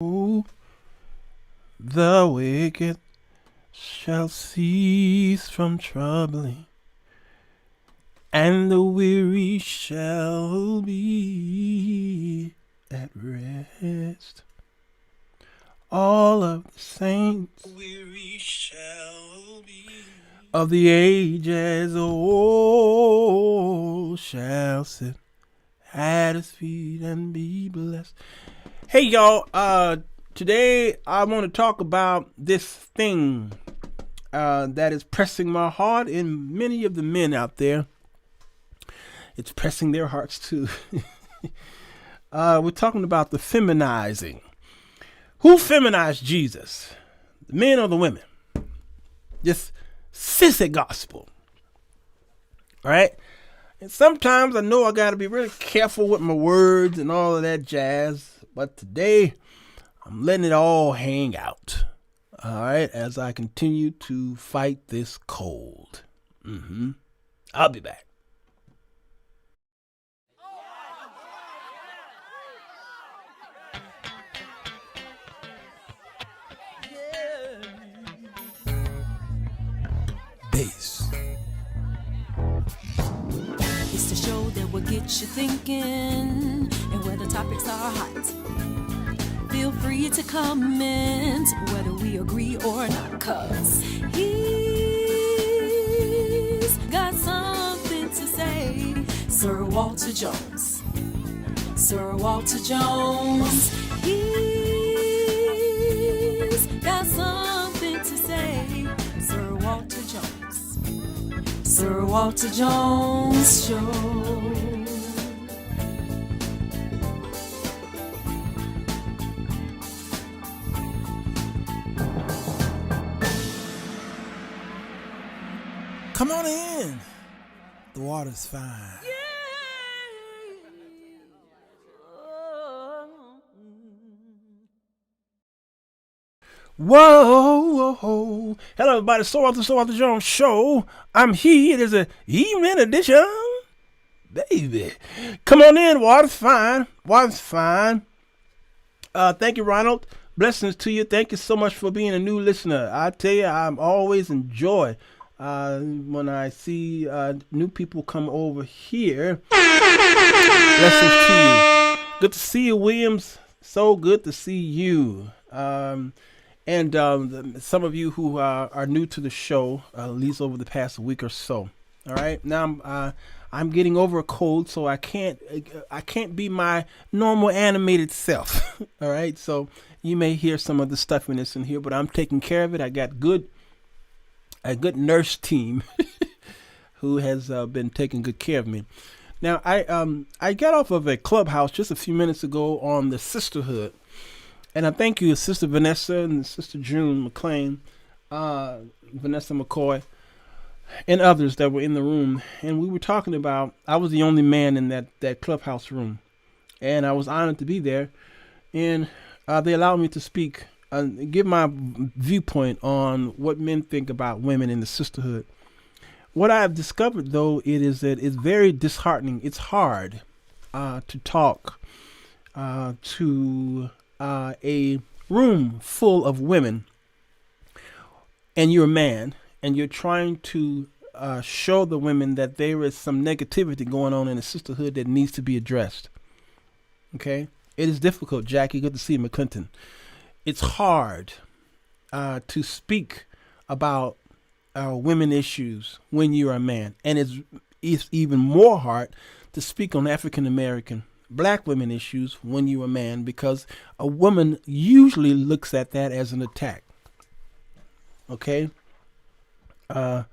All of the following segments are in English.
The wicked shall cease from troubling, and the weary shall be at rest. All of the saints weary shall be of the ages old shall sit at his feet and be blessed. Hey y'all, today I want to talk about this thing that is pressing my heart and many of the men out there. It's pressing their hearts too. We're talking about the feminizing. Who feminized Jesus? The men or the women? This sissy gospel. All right? And sometimes I know I got to be really careful with my words and all of that jazz. But today, I'm letting it all hang out. All right? As I continue to fight this cold. I'll be back. Bass. It's the show that will get you thinking, and where the topics are hot. Feel free to comment whether we agree or not, cause he's got something to say. Sirwalterj Jones. Sirwalterj Jones. He's got something to say. Sirwalterj Jones. Sirwalterj Jones Show. Come on in. The water's fine. Whoa. Hello, everybody. Sirwalterj Jones Show. I'm here. It is an evening edition. Baby. Come on in. Water's fine. Thank you, Ronald. Blessings to you. Thank you so much for being a new listener. I tell you, I'm always enjoy when I see new people come over here. Blessings to you. Good to see you, Williams. So good to see you. And some of you who are new to the show, at least over the past week or so. All right. Now I'm getting over a cold, so I can't be my normal animated self. All right. So you may hear some of the stuffiness in here, but I'm taking care of it. I got a good nurse team who has been taking good care of me. Now I got off of a clubhouse just a few minutes ago on the Sisterhood. And I thank you, Sister Vanessa and Sister June McLean, Vanessa McCoy, and others that were in the room. And we were talking about, I was the only man in that clubhouse room. And I was honored to be there. And they allowed me to speak, give my viewpoint on what men think about women in the sisterhood. What I have discovered, though, it is that it's very disheartening. It's hard to talk to a room full of women, and you're a man, and you're trying to show the women that there is some negativity going on in the sisterhood that needs to be addressed. Okay? It is difficult, Jackie. Good to see you, McClinton. It's hard to speak about women issues when you're a man, and it's even more hard to speak on African American black women issues when you're a man, because a woman usually looks at that as an attack. Okay? My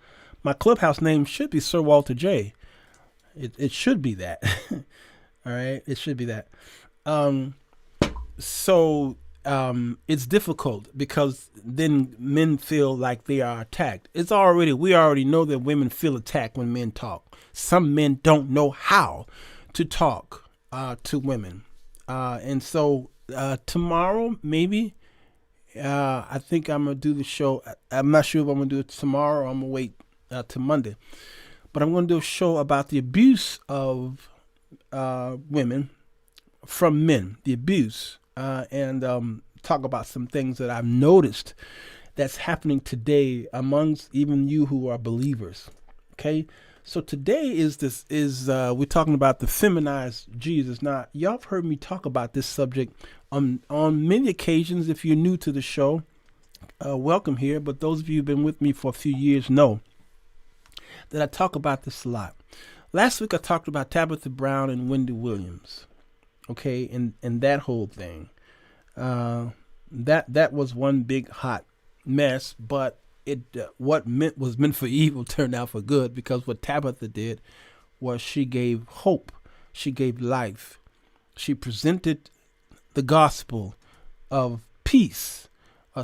clubhouse name should be Sirwalterj. It should be that. All right? It should be that. So it's difficult because then men feel like they are attacked. We already know that women feel attacked when men talk. Some men don't know how to talk to women. And so tomorrow, maybe, I think I'm going to do the show. I'm not sure if I'm going to do it tomorrow or I'm going to wait till Monday. But I'm going to do a show about the abuse of women from men, the abuse. And talk about some things that I've noticed that's happening today amongst even you who are believers. Okay. So today we're talking about the feminized Jesus. Now, y'all have heard me talk about this subject on many occasions. If you're new to the show, welcome here. But those of you who've been with me for a few years know that I talk about this a lot. Last week I talked about Tabitha Brown and Wendy Williams. Okay, and that whole thing. That was one big hot mess, but what was meant for evil turned out for good, because what Tabitha did was she gave hope, she gave life, she presented the gospel of peace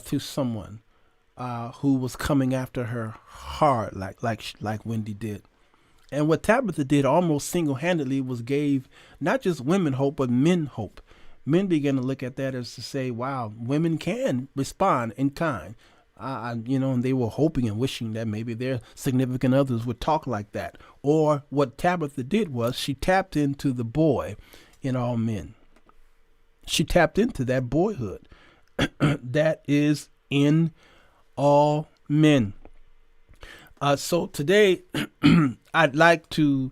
to someone who was coming after her hard, like Wendy did. And what Tabitha did almost single-handedly was gave not just women hope, but men hope. Men began to look at that as to say, wow, women can respond in kind. And they were hoping and wishing that maybe their significant others would talk like that. Or what Tabitha did was she tapped into the boy in all men. She tapped into that boyhood that is in all men. So today, I'd like to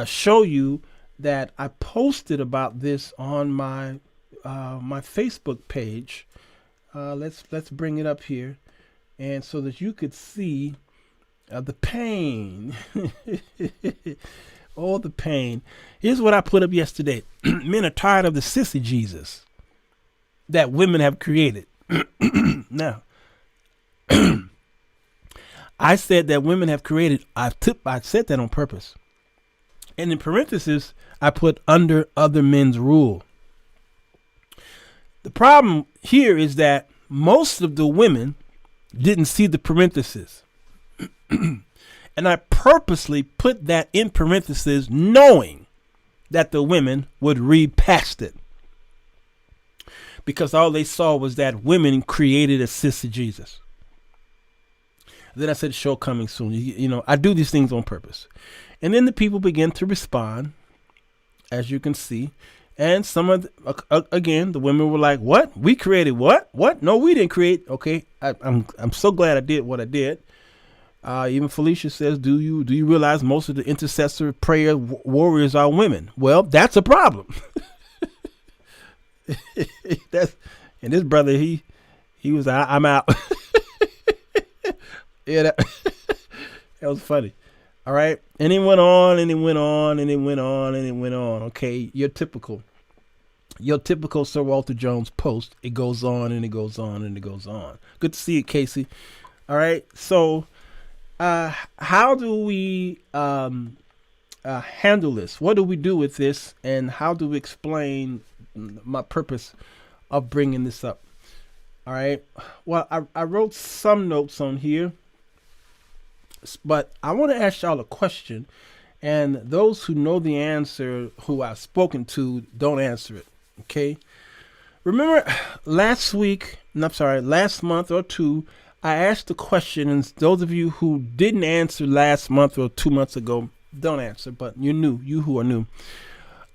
show you that I posted about this on my Facebook page. Let's bring it up here, and so that you could see the pain. All the pain. Here's what I put up yesterday. Men are tired of the sissy Jesus that women have created. Now, I said that women have created. I said that on purpose. And in parentheses, I put under other men's rule. The problem here is that most of the women didn't see the parentheses. And I purposely put that in parentheses knowing that the women would read past it. Because all they saw was that women created a sister Jesus. Then I said, show coming soon. I do these things on purpose. And then the people begin to respond, as you can see. And some of again, the women were like, what? We created what? What? No, we didn't create. Okay. I'm so glad I did what I did. Even Felicia says, do you realize most of the intercessor prayer warriors are women? Well, that's a problem. And this brother, he was, I'm out. Yeah, that was funny. All right. And it went on and it went on and it went on and it went on. Okay. Your typical Sirwalterj Jones post. It goes on and it goes on and it goes on. Good to see you, Casey. All right. So, how do we handle this? What do we do with this? And how do we explain my purpose of bringing this up? All right. Well, I wrote some notes on here. But I want to ask y'all a question, and those who know the answer, who I've spoken to, don't answer it. Okay. Remember last month or two, I asked the question, and those of you who didn't answer last month or 2 months ago, don't answer, but you're new, you who are new.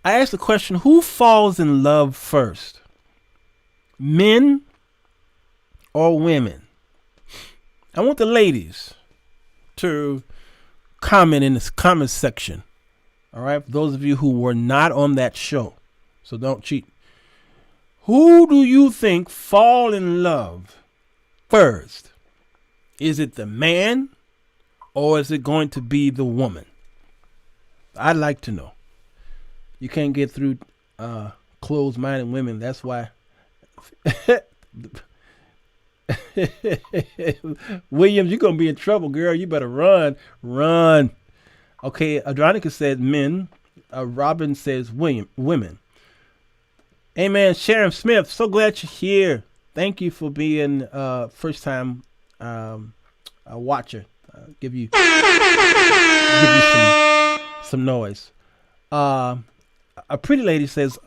I asked the question, who falls in love first? Men or women? I want the ladies to comment in this comment section. All right. For those of you who were not on that show, so don't cheat. Who do you think fall in love first? Is it the man or is it going to be the woman? I'd like to know. You can't get through closed-minded women. That's why. Williams, you're gonna be in trouble, girl. You better run. Okay, Adronica says men. Robin says women. Amen. Sharon Smith, so glad you're here. Thank you for being first time a watcher. Give you some noise. A pretty lady says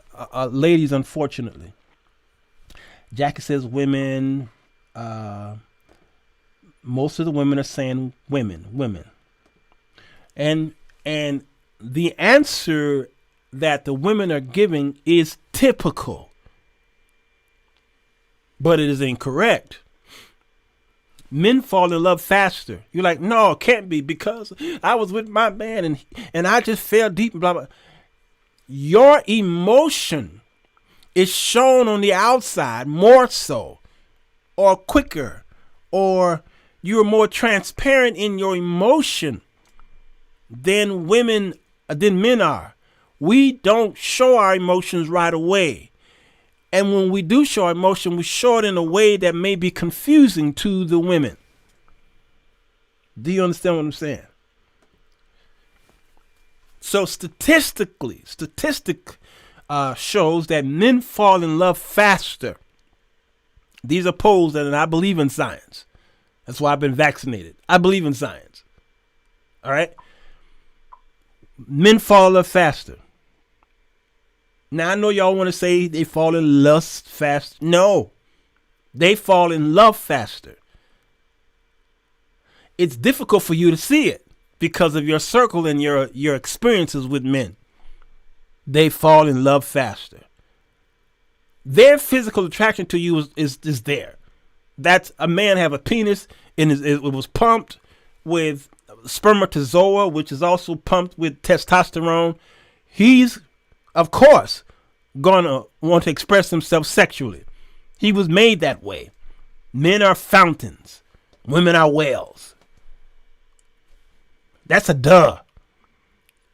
ladies, unfortunately. Jackie says women. Most of the women are saying women. And the answer that the women are giving is typical. but it is incorrect. Men fall in love faster. You're like, no, it can't be because I was with my man and I just fell deep and blah, blah. Your emotion is shown on the outside more so, or quicker, or you're more transparent in your emotion than men are. We don't show our emotions right away. And when we do show our emotion, we show it in a way that may be confusing to the women. Do you understand what I'm saying? So statistic shows that men fall in love faster. These are polls, and I believe in science. That's why I've been vaccinated. I believe in science. All right? Men fall in love faster. Now, I know y'all want to say they fall in lust fast. No, they fall in love faster. It's difficult for you to see it because of your circle and your experiences with men. They fall in love faster. Their physical attraction to you is there. That's a man have a penis and it was pumped with spermatozoa, which is also pumped with testosterone. He's, of course, gonna want to express himself sexually. He was made that way. Men are fountains. Women are wells. That's a duh.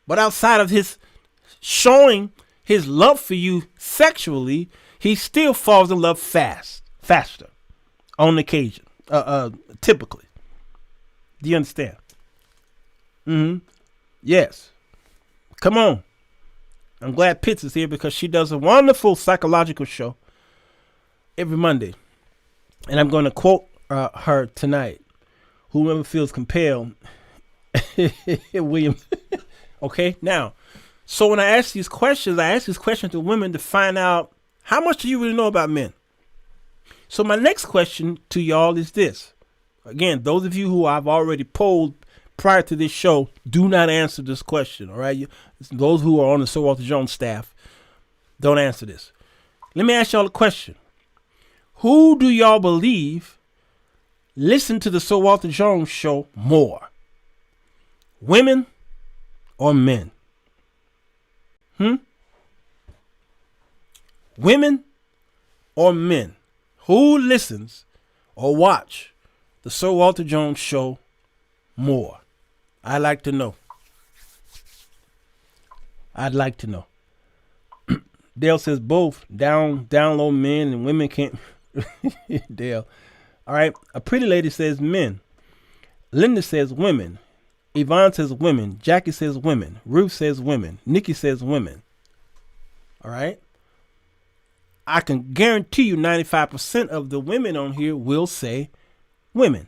But outside of his showing his love for you sexually, he still falls in love faster on occasion, typically. Do you understand? Yes. Come on. I'm glad Pitts is here because she does a wonderful psychological show every Monday. And I'm going to quote her tonight. Whoever feels compelled. William. Okay, now, so when I ask these questions to women to find out how much do you really know about men. So my next question to y'all is this. Again, those of you who I've already polled prior to this show, do not answer this question, all right? Those who are on the Sirwalterj Jones staff, don't answer this. Let me ask y'all a question. Who do y'all believe listen to the Sirwalterj Jones show more? Women or men? Women or men? Who listens or watch the Sirwalterj Jones show more? I'd like to know. I'd like to know. Dale says both. Down low men and women can't. Dale. All right. A pretty lady says men. Linda says women. Yvonne says women. Jackie says women. Ruth says women. Nikki says women. All right. I can guarantee you 95% of the women on here will say women.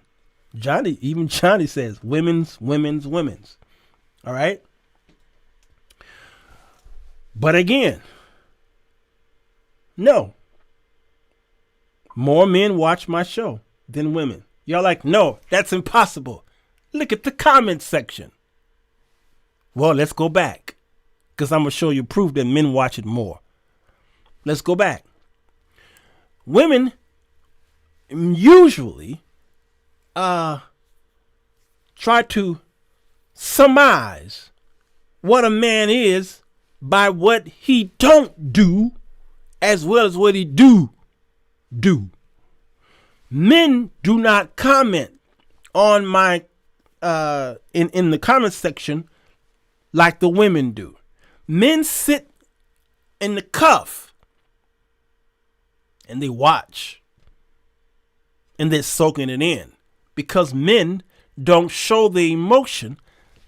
Even Johnny says women's. All right. But again, no. More men watch my show than women. Y'all like, no, that's impossible. Look at the comment section. Well, let's go back because I'm going to show you proof that men watch it more. Let's go back. Women usually try to surmise what a man is by what he don't do as well as what he do. Men do not comment on my in the comment section like the women do. Men sit in the cuff and they watch and they're soaking it in because men don't show the emotion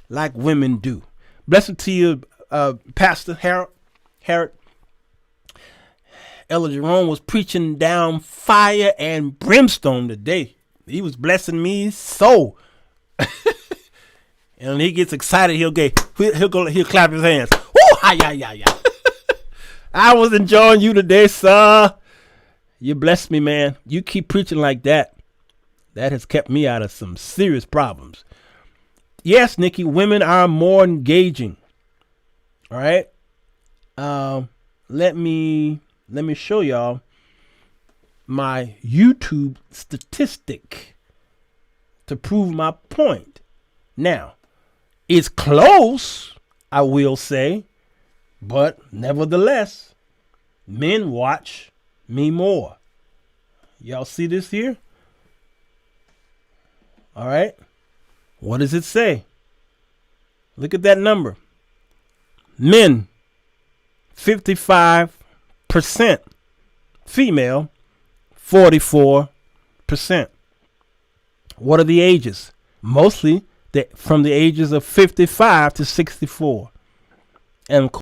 like women do. Blessing to you, Pastor Harold. Ella Jerome was preaching down fire and brimstone today. He was blessing me so. And when he gets excited, he'll clap his hands. Woo! Hi. I was enjoying you today, sir. You blessed me, man. You keep preaching like that. That has kept me out of some serious problems. Yes, Nikki, women are more engaging. All right. Let me show y'all my YouTube statistic to prove my point. Now, it's close, I will say, but nevertheless, men watch me more. Y'all see this here? All right. What does it say? Look at that number. Men, 55%. Female, 44%. What are the ages? Mostly from the ages of 55 to 64. And